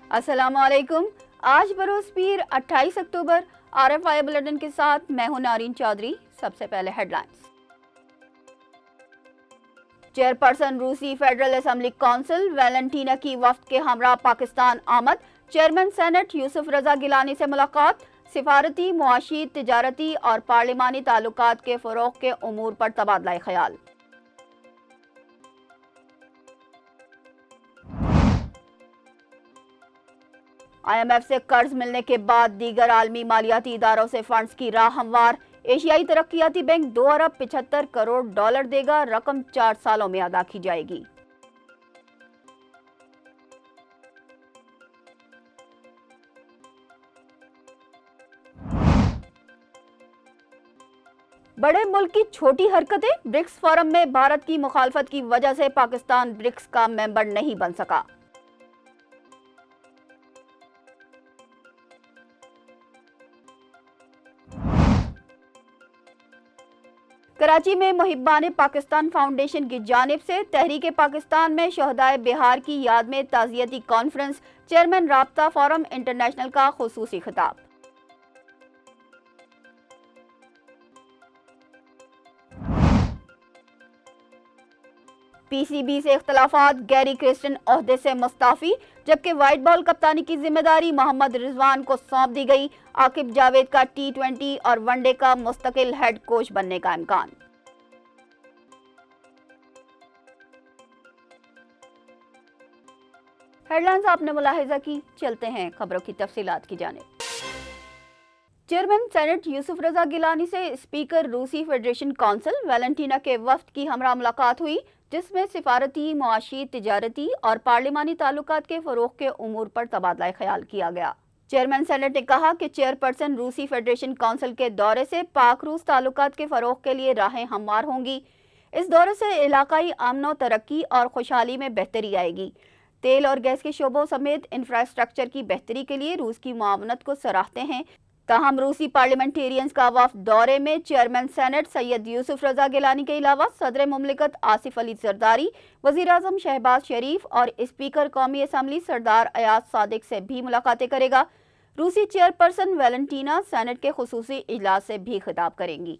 अस्सलाम वालेकुम। आज बरोज़ पीर 28 अक्टूबर RFI बुलेटिन के साथ मैं हूं नारीन चौधरी। सबसे पहले हेडलाइंस। चेयरपर्सन रूसी फेडरल असेंबली काउंसिल वैलेंटीना की वफ्द के हमरा पाकिस्तान आमद। चेयरमैन सेनेट यूसुफ रजा गिलानी से मुलाकात। सिफारती, मुआशी, तिजारती और पार्लिमानी ताल्लुकात के फ़रोग़ के उमूर पर तबादला ख्याल। IMF से कर्ज मिलने के बाद दीगर आलमी मालियाती इदारों से फंड्स की राह हमवार। एशियाई तरक्याती बैंक 2 अरब 75 करोड़ डॉलर देगा। रकम 4 सालों में अदा की जाएगी। बड़े मुल्क की छोटी हरकतें। ब्रिक्स फोरम में भारत की मुखालफत की वजह से पाकिस्तान ब्रिक्स का मेंबर नहीं बन सका। कराची में मुहिब्बान पाकिस्तान फाउंडेशन की जानिब से तहरीक पाकिस्तान में शहदाए बिहार की याद में ताज़ियती कॉन्फ्रेंस। चेयरमैन राब्ता फोरम इंटरनेशनल का खुसूसी खिताब। PCB से इख्तलाफात। गैरी क्रिस्टन ओहदे से मुस्ताफी, जबकि व्हाइट बॉल कप्तानी की जिम्मेदारी मोहम्मद रिजवान को सौंप दी गई। आकिब जावेद का T20 और वनडे का मुस्तकिल हेड कोच बनने का इम्कान। हेडलाइंस आपने मुलाहिजा की। चलते हैं खबरों की तफसीलात की जानिब। चेयरमैन सेनेट यूसुफ रजा गिलानी से स्पीकर रूसी फेडरेशन काउंसिल वैलेंटीना के वफ्द की हमरा मुलाकात हुई, जिसमें सिफारती, मुआशी, तिजारती और पार्लिमानी ताल्लुकात के फ़रोग़ के उमूर पर तबादला ख्याल किया गया। चेयरमैन सेनेट ने कहा कि चेयरपर्सन रूसी फेडरेशन काउंसिल के दौरे से पाक रूस ताल्लुकात के फ़रोग़ के लिए राहें हमवार होंगी। इस दौरे से इलाकाई अमन, तरक्की और खुशहाली में बेहतरी आएगी। तेल और गैस के शोबों समेत इंफ्रास्ट्रक्चर की बेहतरी के लिए रूस की मुआवनत को सराहते हैं। ताहम रूसी पार्लियामेंटेरियंस का वफ्द दौरे में चेयरमैन सेनेट सैयद यूसुफ रजा गिलानी के अलावा सदर मुमलिकत आसिफ अली जरदारी, वज़ीर आज़म शहबाज शरीफ और स्पीकर कौमी असम्बली सरदार अयाज सादिक से भी मुलाकातें करेगा। रूसी चेयरपर्सन वैलेंटीना सेनेट के खुसूसी इजलास से भी खिताब करेंगी।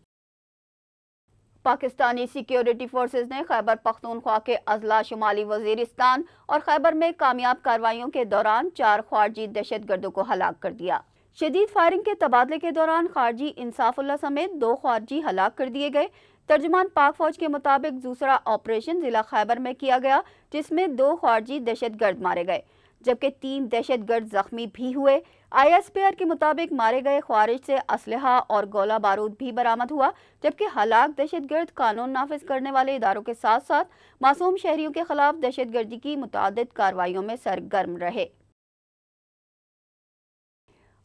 पाकिस्तानी सिक्योरिटी फोर्सेज ने खैबर पख्तूनख्वा के अजला, शुमाली वजीरिस्तान और खैबर में कामयाब कार्रवाइयों के दौरान 4 ख्वारजी दहशतगर्दों को हलाक कर दिया। शदीद फायरिंग के तबादले के दौरान खारजी इंसाफुल्लाह समेत 2 खारजी हलाक कर दिए गए। तर्जुमान पाक फौज के मुताबिक दूसरा ऑपरेशन जिला खैबर में किया गया, जिसमें 2 खारजी दहशतगर्द मारे गए, जबकि 3 दहशतगर्द जख्मी भी हुए। ISPR के मुताबिक मारे गए ख्वारिज से असलहा और गोला बारूद भी बरामद हुआ, जबकि हलाक दहशतगर्द कानून नाफिज करने वाले इदारों के साथ साथ मासूम शहरियों के खिलाफ दहशतगर्दी की मुतअद्दिद कार्रवाइयों में सरगर्म रहे।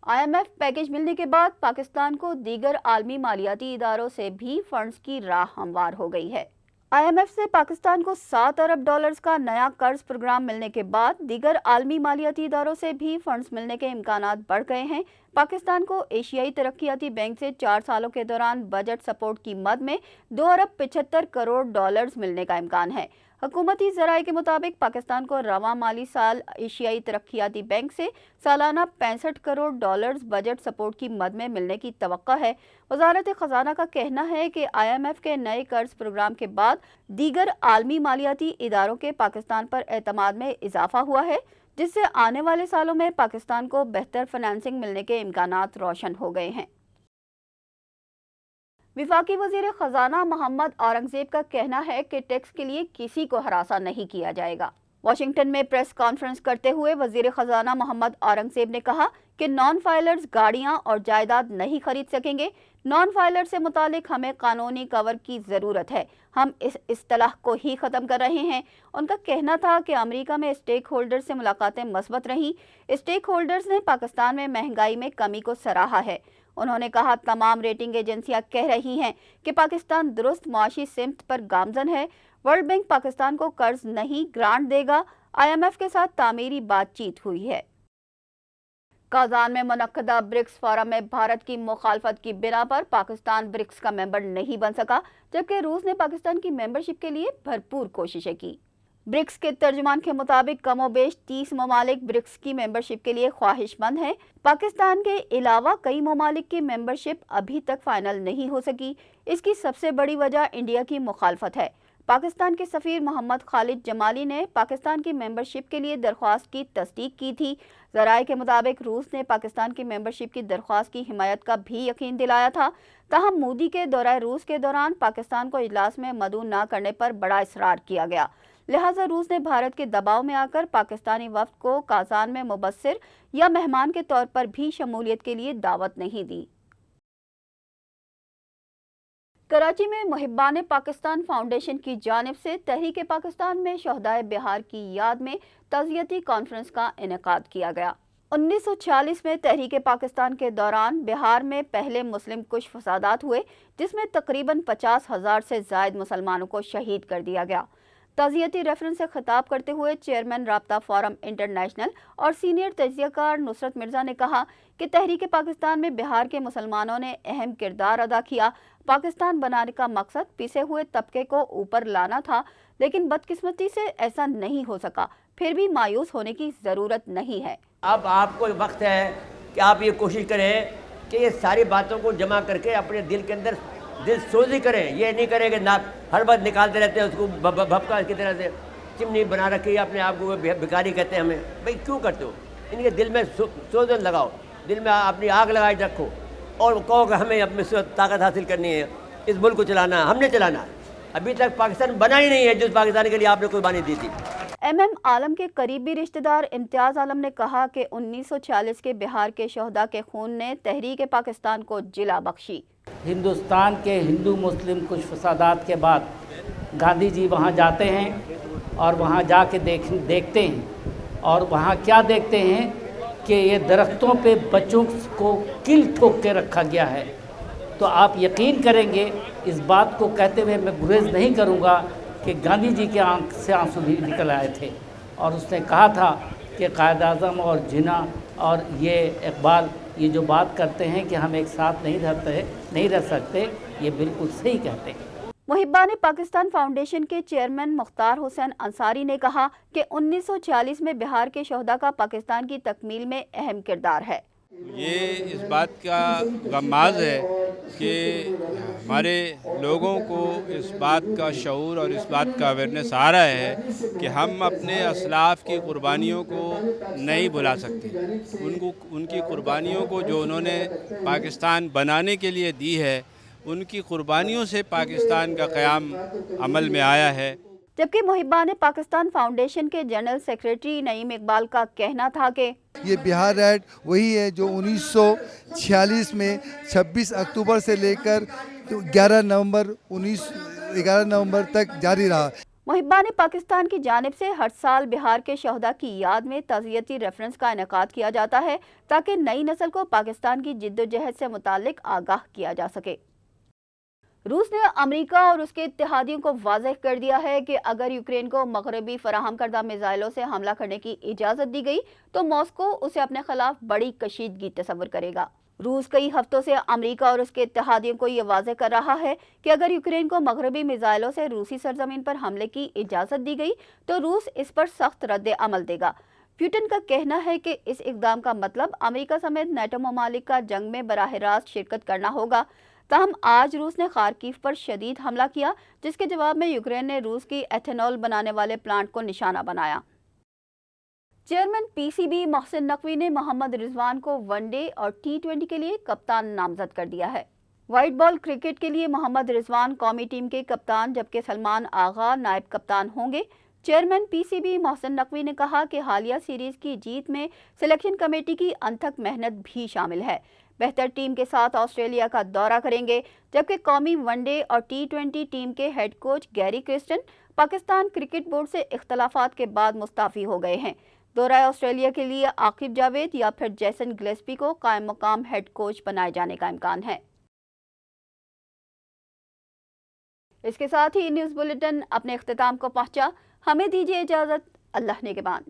IMF पैकेज मिलने के बाद पाकिस्तान को दीगर आलमी मालियाती इदारों से भी फंड्स की राह हमवार हो गई है। IMF से पाकिस्तान को 7 अरब डॉलर्स का नया कर्ज प्रोग्राम मिलने के बाद दीगर आलमी मालियाती इदारों से भी फंड्स मिलने के इम्कानात बढ़ गए हैं। पाकिस्तान को एशियाई तरक्याती बैंक से 4 सालों के दौरान बजट सपोर्ट की मद में 2 अरब 75 करोड़ डॉलर्स मिलने का इम्कान है। हुकूमती ज़राए के मुताबिक पाकिस्तान को रवां माली साल एशियाई तरक्याती बैंक से सालाना 65 करोड़ डॉलर्स बजट सपोर्ट की मद में मिलने की तवक्का है। वजारत खजाना का कहना है कि IMF के नए कर्ज प्रोग्राम के बाद दीगर आलमी मालियाती इदारों के पाकिस्तान पर एतमाद में इजाफा हुआ है, जिससे आने वाले सालों में पाकिस्तान को बेहतर फाइनेंसिंग मिलने के इम्कानात रोशन हो गए हैं। विफाकी वजीर खजाना मोहम्मद औरंगजेब का कहना है कि टैक्स के लिए किसी को हरासा नहीं किया जाएगा। वाशिंगटन में प्रेस कॉन्फ्रेंस करते हुए वजीर खजाना मोहम्मद औरंगजेब ने कहा कि नॉन फाइलर्स गाड़ियां और जायदाद नहीं खरीद सकेंगे। नॉन फाइलर से मुतालिक हमें कानूनी कवर की ज़रूरत है। हम इस इस्तिलाह को ही ख़त्म कर रहे हैं। उनका कहना था कि अमेरिका में स्टेक होल्डर्स से मुलाकातें मस्बत रहीं। स्टेक होल्डर्स ने पाकिस्तान में महंगाई में कमी को सराहा है। उन्होंने कहा, तमाम रेटिंग एजेंसियां कह रही हैं कि पाकिस्तान दुरुस्त मुआशी सिमत पर गामजन है। वर्ल्ड बैंक पाकिस्तान को कर्ज नहीं ग्रांट देगा। IMF के साथ तामीरी बातचीत हुई है। काजान में मुनक्कदा ब्रिक्स फोरम में भारत की मुखालफत की बिना पर पाकिस्तान ब्रिक्स का मेंबर नहीं बन सका, जबकि रूस ने पाकिस्तान की मेंबरशिप के लिए भरपूर कोशिशें की। ब्रिक्स के तर्जुमान के मुताबिक कमोबेश 30 ममालिक ब्रिक्स की मेंबरशिप के लिए ख्वाहिशमंद हैं। पाकिस्तान के अलावा कई ममालिक की मेंबरशिप अभी तक फाइनल नहीं हो सकी। इसकी सबसे बड़ी वजह इंडिया की मुखालफत है। पाकिस्तान के सफ़ीर मोहम्मद खालिद जमाली ने पाकिस्तान की मेंबरशिप के लिए दरख्वास्त की तस्दीक की थी। ज़राए के मुताबिक रूस ने पाकिस्तान की मेंबरशिप की दरख्वास्त की हिमायत का भी यकीन दिलाया था। ताहम मोदी के दौरे रूस के दौरान पाकिस्तान को इजलास में मदऊ न करने पर बड़ा इसरार किया गया। लिहाजा रूस ने भारत के दबाव में आकर पाकिस्तानी वफ्द को काज़ान में मुबस्सिर या मेहमान के तौर पर भी शमूलियत के लिए दावत नहीं दी। कराची में मुहिब्बान पाकिस्तान फाउंडेशन की जानिब से तहरीक पाकिस्तान में शहदाए बिहार की याद में ताज़ियती कॉन्फ्रेंस का इनेकाद किया गया। 1946 में तहरीक पाकिस्तान के दौरान बिहार में पहले मुस्लिम कुश फसादात हुए, जिसमें तकरीबन 50,000 से ज़ायद मुसलमानों को शहीद कर दिया गया। ताज़ियती रेफरेंस से खिताब करते हुए चेयरमैन राब्ता फोरम इंटरनेशनल और सीनियर तजियाकार नुसरत मिर्ज़ा ने कहा कि तहरीक पाकिस्तान में बिहार के मुसलमानों ने अहम किरदार अदा किया। पाकिस्तान बनाने का मकसद पिसे हुए तबके को ऊपर लाना था, लेकिन बदकिस्मती से ऐसा नहीं हो सका। फिर भी मायूस होने की ज़रूरत नहीं है। अब आपको वक्त है कि आप ये कोशिश करें कि ये सारी बातों को जमा करके अपने दिल के अंदर दिल सोजी करें। ये नहीं करें कि ना हर बात निकालते रहते हैं उसको भपका की तरह से चिमनी बना रखी है, अपने आप को भिखारी कहते हैं हमें। भाई क्यों करते हो? इनके दिल में सोजन लगाओ, दिल में अपनी आग लगाए रखो और कहो कि हमें अपने से ताकत हासिल करनी है, इस मुल्क को चलाना है, हमने चलाना है। अभी तक पाकिस्तान बना ही नहीं है जिस पाकिस्तान के लिए आपने कुर्बानी दी थी। MM आलम के करीबी रिश्तेदार इम्तियाज़ आलम ने कहा कि 1946 के बिहार के शहदा के खून ने तहरीक पाकिस्तान को जिला बख्शी। हिंदुस्तान के हिंदू मुस्लिम कुछ फसादात के बाद गांधी जी वहाँ जाते हैं और वहाँ जाके देखते हैं और वहाँ क्या देखते हैं कि ये दरख्तों पे बच्चों को किल ठोक के रखा गया है। तो आप यकीन करेंगे, इस बात को कहते हुए मैं गुरेज नहीं करूँगा कि गांधी जी के आंख से आंसू भी निकल आए थे और उसने कहा था कि कायद-ए-आज़म और जिन्ना और ये इकबाल ये जो बात करते हैं कि हम एक साथ नहीं रह सकते, ये बिल्कुल सही कहते हैं। मुहिब्बान पाकिस्तान फाउंडेशन के चेयरमैन मुख्तार हुसैन अंसारी ने कहा कि 1946 में बिहार के शहदा का पाकिस्तान की तकमील में अहम किरदार है। ये इस बात का गमाज़ है कि हमारे लोगों को इस बात का शऊर और इस बात का अवेयरनेस आ रहा है कि हम अपने असलाफ़ की कुर्बानियों को नहीं भुला सकते। उनकी कुर्बानियों को जो उन्होंने पाकिस्तान बनाने के लिए दी है, उनकी कुर्बानियों से पाकिस्तान का क़याम अमल में आया है। जबकि मुहिब्बान पाकिस्तान फाउंडेशन के जनरल सेक्रेटरी नईम इकबाल का कहना था कि ये बिहार राइट वही है जो 1946 में 26 अक्टूबर से लेकर 11 नवंबर तक जारी रहा। मुहिब्बान पाकिस्तान की जानिब से हर साल बिहार के शहदा की याद में ताज़ियती रेफरेंस का इनेकाद किया जाता है ताकि नई नस्ल को पाकिस्तान की जिद्दोजहद से मुतालिक आगाह किया जा सके। रूस ने अमेरिका और उसके इत्तेहादियों को वाज़ेह कर दिया है कि अगर यूक्रेन को मगरबी फराहम करदा मिसाइलों से हमला करने की इजाज़त दी गई तो मॉस्को उसे अपने खिलाफ बड़ी कशीदगी तस्वर करेगा। रूस कई हफ्तों से अमेरिका और उसके इत्तेहादियों को ये वाज़ेह कर रहा है कि अगर यूक्रेन को मगरबी मिसाइलों से रूसी सरजमीन पर हमले की इजाज़त दी गई तो रूस इस पर सख्त रद्द अमल देगा। पुतिन का कहना है कि इस इक़दाम का मतलब अमेरिका समेत नेटो ममालिक का जंग में बराह रास्त शिरकत करना होगा। ताहम आज रूस ने खार्किव पर शदीद हमला किया, जिसके जवाब में यूक्रेन ने रूस की एथेनॉल बनाने वाले प्लांट को निशाना बनाया। चेयरमैन PCB मोहसिन नकवी ने मोहम्मद रिजवान को वनडे और T20 के लिए कप्तान नामजद कर दिया है। वाइट बॉल क्रिकेट के लिए मोहम्मद रिजवान कौमी टीम के कप्तान जबकि सलमान आगा नायब कप्तान होंगे। चेयरमैन PCB मोहसिन नकवी ने कहा कि हालिया सीरीज की जीत में सिलेक्शन कमेटी की अनथक मेहनत भी शामिल है। बेहतर टीम के साथ ऑस्ट्रेलिया का दौरा करेंगे, जबकि कौमी वनडे और T20 टीम के head coach Gary Kristen Pakistan cricket board से इख्तलाफात के बाद मुस्ताफ़ी हो गए हैं। दौरा ऑस्ट्रेलिया के लिए आकिब जावेद या फिर जैसन ग्लेस्पी को कायम मकाम हेड कोच बनाए जाने का इम्कान है। इसके साथ ही न्यूज़ बुलेटिन अपने इख्तिताम को पहुंचा। हमें दीजिए इजाज़त। अल्लाह निगहबान।